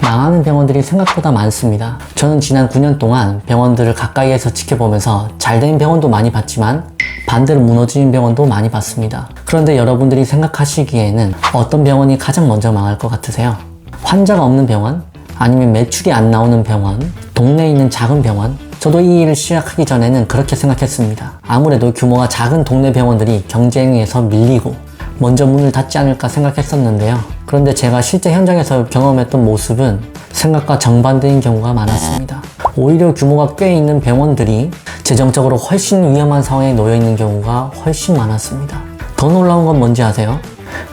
망하는 병원들이 생각보다 많습니다. 저는 지난 9년 동안 병원들을 가까이에서 지켜보면서 잘 된 병원도 많이 봤지만 반대로 무너지는 병원도 많이 봤습니다. 그런데 여러분들이 생각하시기에는 어떤 병원이 가장 먼저 망할 것 같으세요? 환자가 없는 병원? 아니면 매출이 안 나오는 병원? 동네에 있는 작은 병원? 저도 이 일을 시작하기 전에는 그렇게 생각했습니다. 아무래도 규모가 작은 동네 병원들이 경쟁에서 밀리고 먼저 문을 닫지 않을까 생각했었는데요. 그런데 제가 실제 현장에서 경험했던 모습은 생각과 정반대인 경우가 많았습니다. 오히려 규모가 꽤 있는 병원들이 재정적으로 훨씬 위험한 상황에 놓여 있는 경우가 훨씬 많았습니다. 더 놀라운 건 뭔지 아세요?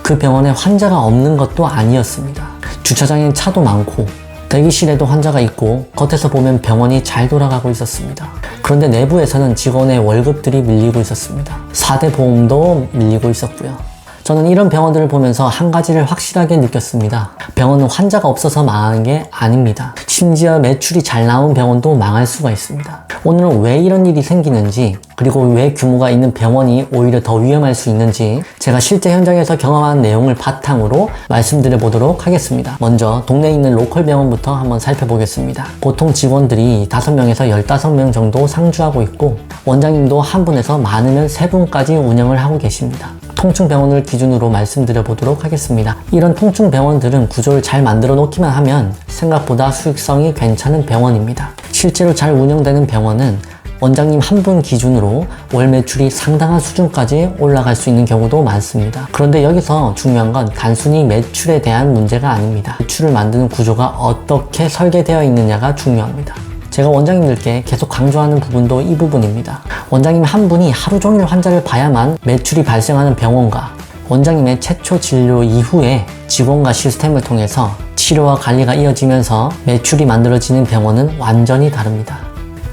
그 병원에 환자가 없는 것도 아니었습니다. 주차장엔 차도 많고 대기실에도 환자가 있고 겉에서 보면 병원이 잘 돌아가고 있었습니다. 그런데 내부에서는 직원의 월급들이 밀리고 있었습니다. 4대 보험도 밀리고 있었고요. 저는 이런 병원들을 보면서 한 가지를 확실하게 느꼈습니다. 병원은 환자가 없어서 망하는 게 아닙니다. 심지어 매출이 잘 나온 병원도 망할 수가 있습니다. 오늘은 왜 이런 일이 생기는지, 그리고 왜 규모가 있는 병원이 오히려 더 위험할 수 있는지 제가 실제 현장에서 경험한 내용을 바탕으로 말씀드려 보도록 하겠습니다. 먼저 동네에 있는 로컬 병원부터 한번 살펴보겠습니다. 보통 직원들이 5명에서 15명 정도 상주하고 있고 원장님도 한 분에서 많으면 3분까지 운영을 하고 계십니다. 통충병원을 기준으로 말씀드려 보도록 하겠습니다. 이런 통충병원들은 구조를 잘 만들어 놓기만 하면 생각보다 수익성이 괜찮은 병원입니다. 실제로 잘 운영되는 병원은 원장님 한 분 기준으로 월 매출이 상당한 수준까지 올라갈 수 있는 경우도 많습니다. 그런데 여기서 중요한 건 단순히 매출에 대한 문제가 아닙니다. 매출을 만드는 구조가 어떻게 설계되어 있느냐가 중요합니다. 제가 원장님들께 계속 강조하는 부분도 이 부분입니다. 원장님 한 분이 하루 종일 환자를 봐야만 매출이 발생하는 병원과 원장님의 최초 진료 이후에 직원과 시스템을 통해서 치료와 관리가 이어지면서 매출이 만들어지는 병원은 완전히 다릅니다.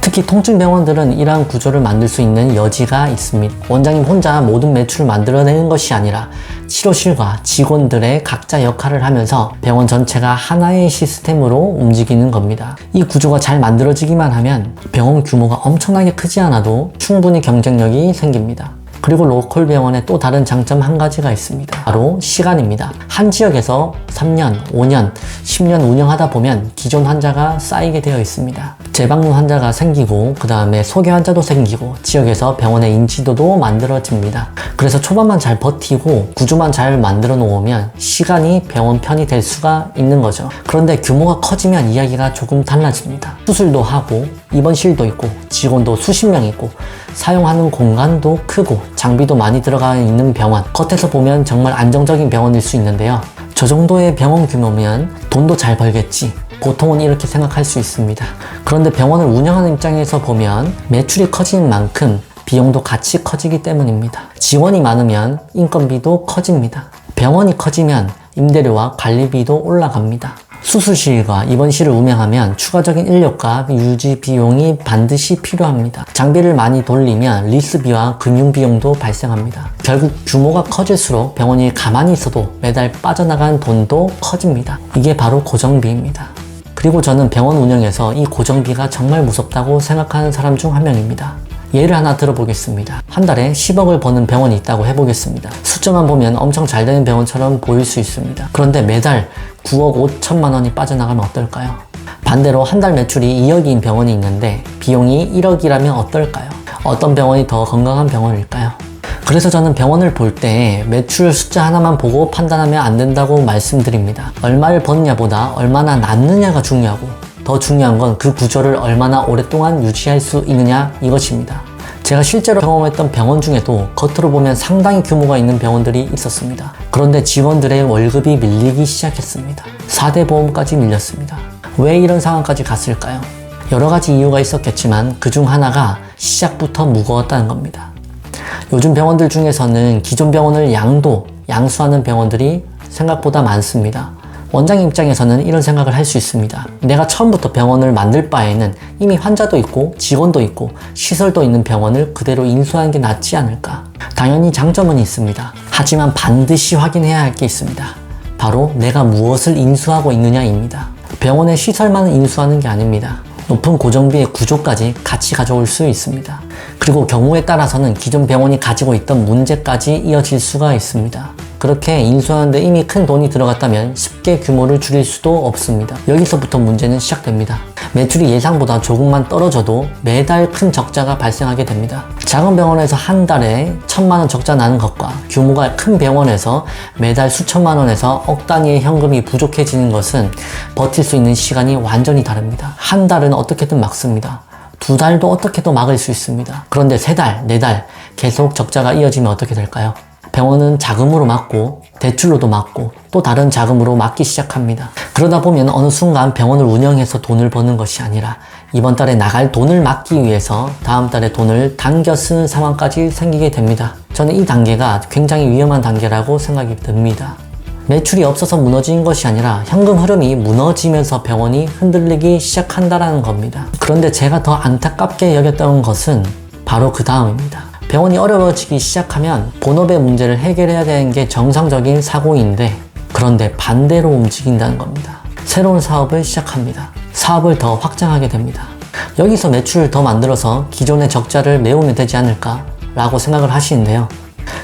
특히 통증병원들은 이러한 구조를 만들 수 있는 여지가 있습니다. 원장님 혼자 모든 매출을 만들어내는 것이 아니라 치료실과 직원들의 각자 역할을 하면서 병원 전체가 하나의 시스템으로 움직이는 겁니다. 이 구조가 잘 만들어지기만 하면 병원 규모가 엄청나게 크지 않아도 충분히 경쟁력이 생깁니다. 그리고 로컬 병원에 또 다른 장점 한 가지가 있습니다. 바로 시간입니다. 한 지역에서 3년, 5년, 10년 운영하다 보면 기존 환자가 쌓이게 되어 있습니다. 재방문 환자가 생기고 그 다음에 소개 환자도 생기고 지역에서 병원의 인지도도 만들어집니다. 그래서 초반만 잘 버티고 구조만 잘 만들어 놓으면 시간이 병원 편이 될 수가 있는 거죠. 그런데 규모가 커지면 이야기가 조금 달라집니다. 수술도 하고 입원실도 있고 직원도 수십 명 있고 사용하는 공간도 크고 장비도 많이 들어가 있는 병원, 겉에서 보면 정말 안정적인 병원일 수 있는데요. 저 정도의 병원 규모면 돈도 잘 벌겠지, 보통은 이렇게 생각할 수 있습니다. 그런데 병원을 운영하는 입장에서 보면 매출이 커지는 만큼 비용도 같이 커지기 때문입니다. 지원이 많으면 인건비도 커집니다. 병원이 커지면 임대료와 관리비도 올라갑니다. 수술실과 입원실을 운영하면 추가적인 인력과 유지 비용이 반드시 필요합니다. 장비를 많이 돌리면 리스비와 금융비용도 발생합니다. 결국 규모가 커질수록 병원이 가만히 있어도 매달 빠져나가는 돈도 커집니다. 이게 바로 고정비입니다. 그리고 저는 병원 운영에서 이 고정비가 정말 무섭다고 생각하는 사람 중 한 명입니다. 예를 하나 들어보겠습니다. 한 달에 10억을 버는 병원이 있다고 해보겠습니다. 숫자만 보면 엄청 잘 되는 병원처럼 보일 수 있습니다. 그런데 매달 9억 5천만 원이 빠져나가면 어떨까요? 반대로 한 달 매출이 2억인 병원이 있는데 비용이 1억이라면 어떨까요? 어떤 병원이 더 건강한 병원일까요? 그래서 저는 병원을 볼 때 매출 숫자 하나만 보고 판단하면 안 된다고 말씀드립니다. 얼마를 버느냐보다 얼마나 남느냐가 중요하고 더 중요한 건 그 구조를 얼마나 오랫동안 유지할 수 있느냐 이것입니다. 제가 실제로 경험했던 병원 중에도 겉으로 보면 상당히 규모가 있는 병원들이 있었습니다. 그런데 직원들의 월급이 밀리기 시작했습니다. 4대 보험까지 밀렸습니다. 왜 이런 상황까지 갔을까요? 여러 가지 이유가 있었겠지만 그중 하나가 시작부터 무거웠다는 겁니다. 요즘 병원들 중에서는 기존 병원을 양수하는 병원들이 생각보다 많습니다. 원장님 입장에서는 이런 생각을 할 수 있습니다. 내가 처음부터 병원을 만들 바에는 이미 환자도 있고 직원도 있고 시설도 있는 병원을 그대로 인수하는 게 낫지 않을까. 당연히 장점은 있습니다. 하지만 반드시 확인해야 할 게 있습니다. 바로 내가 무엇을 인수하고 있느냐입니다. 병원의 시설만 인수하는 게 아닙니다. 높은 고정비의 구조까지 같이 가져올 수 있습니다. 그리고 경우에 따라서는 기존 병원이 가지고 있던 문제까지 이어질 수가 있습니다. 그렇게 인수하는데 이미 큰 돈이 들어갔다면 쉽게 규모를 줄일 수도 없습니다. 여기서부터 문제는 시작됩니다. 매출이 예상보다 조금만 떨어져도 매달 큰 적자가 발생하게 됩니다. 작은 병원에서 한 달에 1,000만 원 적자 나는 것과 규모가 큰 병원에서 매달 수천만 원에서 억 단위의 현금이 부족해지는 것은 버틸 수 있는 시간이 완전히 다릅니다. 한 달은 어떻게든 막습니다. 2달도 어떻게도 막을 수 있습니다. 그런데 3달, 4달 계속 적자가 이어지면 어떻게 될까요? 병원은 자금으로 막고 대출로도 막고 또 다른 자금으로 막기 시작합니다. 그러다 보면 어느 순간 병원을 운영해서 돈을 버는 것이 아니라 이번 달에 나갈 돈을 막기 위해서 다음 달에 돈을 당겨 쓰는 상황까지 생기게 됩니다. 저는 이 단계가 굉장히 위험한 단계라고 생각이 듭니다. 매출이 없어서 무너진 것이 아니라 현금 흐름이 무너지면서 병원이 흔들리기 시작한다는 겁니다. 그런데 제가 더 안타깝게 여겼던 것은 바로 그 다음입니다. 병원이 어려워지기 시작하면 본업의 문제를 해결해야 되는 게 정상적인 사고인데 그런데 반대로 움직인다는 겁니다. 새로운 사업을 시작합니다. 사업을 더 확장하게 됩니다. 여기서 매출을 더 만들어서 기존의 적자를 메우면 되지 않을까 라고 생각을 하시는데요.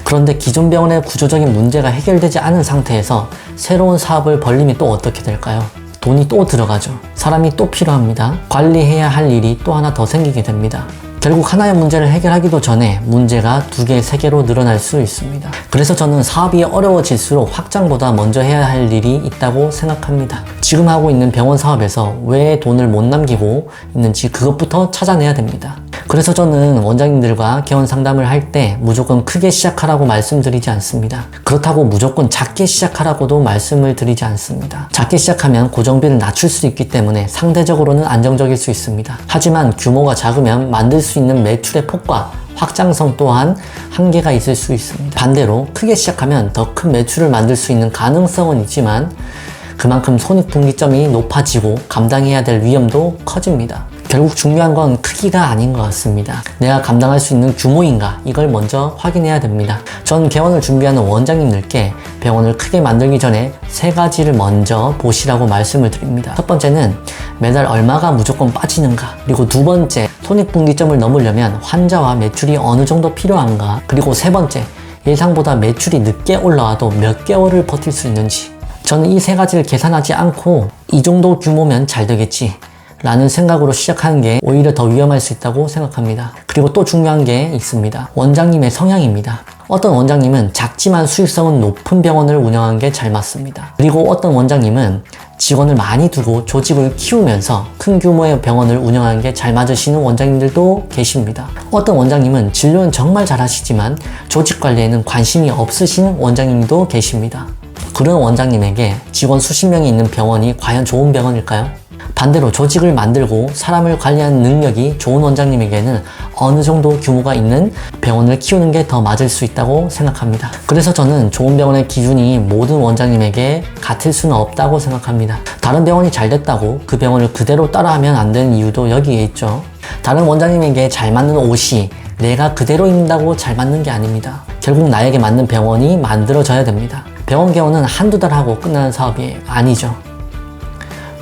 그런데 기존 병원의 구조적인 문제가 해결되지 않은 상태에서 새로운 사업을 벌리면 또 어떻게 될까요? 돈이 또 들어가죠. 사람이 또 필요합니다. 관리해야 할 일이 또 하나 더 생기게 됩니다. 결국 하나의 문제를 해결하기도 전에 문제가 2개, 3개로 늘어날 수 있습니다. 그래서 저는 사업이 어려워질수록 확장보다 먼저 해야 할 일이 있다고 생각합니다. 지금 하고 있는 병원 사업에서 왜 돈을 못 남기고 있는지 그것부터 찾아내야 됩니다. 그래서 저는 원장님들과 개원 상담을 할 때 무조건 크게 시작하라고 말씀드리지 않습니다. 그렇다고 무조건 작게 시작하라고도 말씀을 드리지 않습니다. 작게 시작하면 고정비를 낮출 수 있기 때문에 상대적으로는 안정적일 수 있습니다. 하지만 규모가 작으면 만들 수 있는 매출의 폭과 확장성 또한 한계가 있을 수 있습니다. 반대로 크게 시작하면 더 큰 매출을 만들 수 있는 가능성은 있지만 그만큼 손익분기점이 높아지고 감당해야 될 위험도 커집니다. 결국 중요한 건 크기가 아닌 것 같습니다. 내가 감당할 수 있는 규모인가 이걸 먼저 확인해야 됩니다. 전 개원을 준비하는 원장님들께 병원을 크게 만들기 전에 3가지를 먼저 보시라고 말씀을 드립니다. 첫 번째는 매달 얼마가 무조건 빠지는가, 그리고 2번째 손익분기점을 넘으려면 환자와 매출이 어느 정도 필요한가, 그리고 3번째 예상보다 매출이 늦게 올라와도 몇 개월을 버틸 수 있는지. 저는 이 3가지를 계산하지 않고 이 정도 규모면 잘 되겠지 라는 생각으로 시작하는 게 오히려 더 위험할 수 있다고 생각합니다. 그리고 또 중요한 게 있습니다. 원장님의 성향입니다. 어떤 원장님은 작지만 수익성은 높은 병원을 운영하는 게 잘 맞습니다. 그리고 어떤 원장님은 직원을 많이 두고 조직을 키우면서 큰 규모의 병원을 운영하는 게 잘 맞으시는 원장님들도 계십니다. 어떤 원장님은 진료는 정말 잘하시지만 조직 관리에는 관심이 없으신 원장님도 계십니다. 그런 원장님에게 직원 수십 명이 있는 병원이 과연 좋은 병원일까요? 반대로 조직을 만들고 사람을 관리하는 능력이 좋은 원장님에게는 어느 정도 규모가 있는 병원을 키우는 게 더 맞을 수 있다고 생각합니다. 그래서 저는 좋은 병원의 기준이 모든 원장님에게 같을 수는 없다고 생각합니다. 다른 병원이 잘 됐다고 그 병원을 그대로 따라하면 안 되는 이유도 여기에 있죠. 다른 원장님에게 잘 맞는 옷이 내가 그대로 입는다고 잘 맞는 게 아닙니다. 결국 나에게 맞는 병원이 만들어져야 됩니다. 병원 개원은 한두 달 하고 끝나는 사업이 아니죠.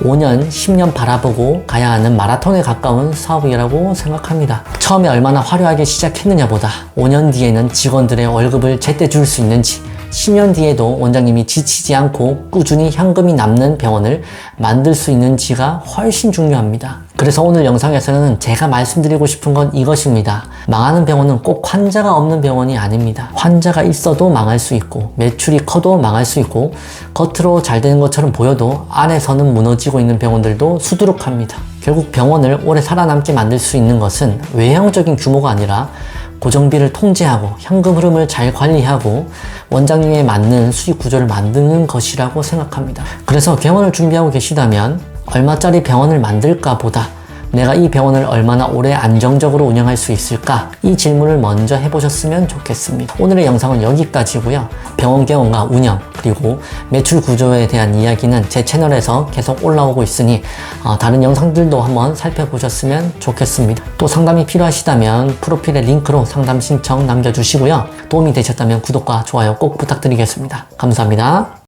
5년, 10년 바라보고 가야 하는 마라톤에 가까운 사업이라고 생각합니다. 처음에 얼마나 화려하게 시작했느냐보다 5년 뒤에는 직원들의 월급을 제때 줄 수 있는지, 10년 뒤에도 원장님이 지치지 않고 꾸준히 현금이 남는 병원을 만들 수 있는지가 훨씬 중요합니다. 그래서 오늘 영상에서는 제가 말씀드리고 싶은 건 이것입니다. 망하는 병원은 꼭 환자가 없는 병원이 아닙니다. 환자가 있어도 망할 수 있고 매출이 커도 망할 수 있고 겉으로 잘 되는 것처럼 보여도 안에서는 무너지고 있는 병원들도 수두룩합니다. 결국 병원을 오래 살아남게 만들 수 있는 것은 외형적인 규모가 아니라 고정비를 통제하고 현금 흐름을 잘 관리하고 원장님에 맞는 수익 구조를 만드는 것이라고 생각합니다. 그래서 개원을 준비하고 계시다면 얼마짜리 병원을 만들까 보다 내가 이 병원을 얼마나 오래 안정적으로 운영할 수 있을까? 이 질문을 먼저 해보셨으면 좋겠습니다. 오늘의 영상은 여기까지고요. 병원 개원과 운영 그리고 매출 구조에 대한 이야기는 제 채널에서 계속 올라오고 있으니 다른 영상들도 한번 살펴보셨으면 좋겠습니다. 또 상담이 필요하시다면 프로필에 링크로 상담 신청 남겨주시고요. 도움이 되셨다면 구독과 좋아요 꼭 부탁드리겠습니다. 감사합니다.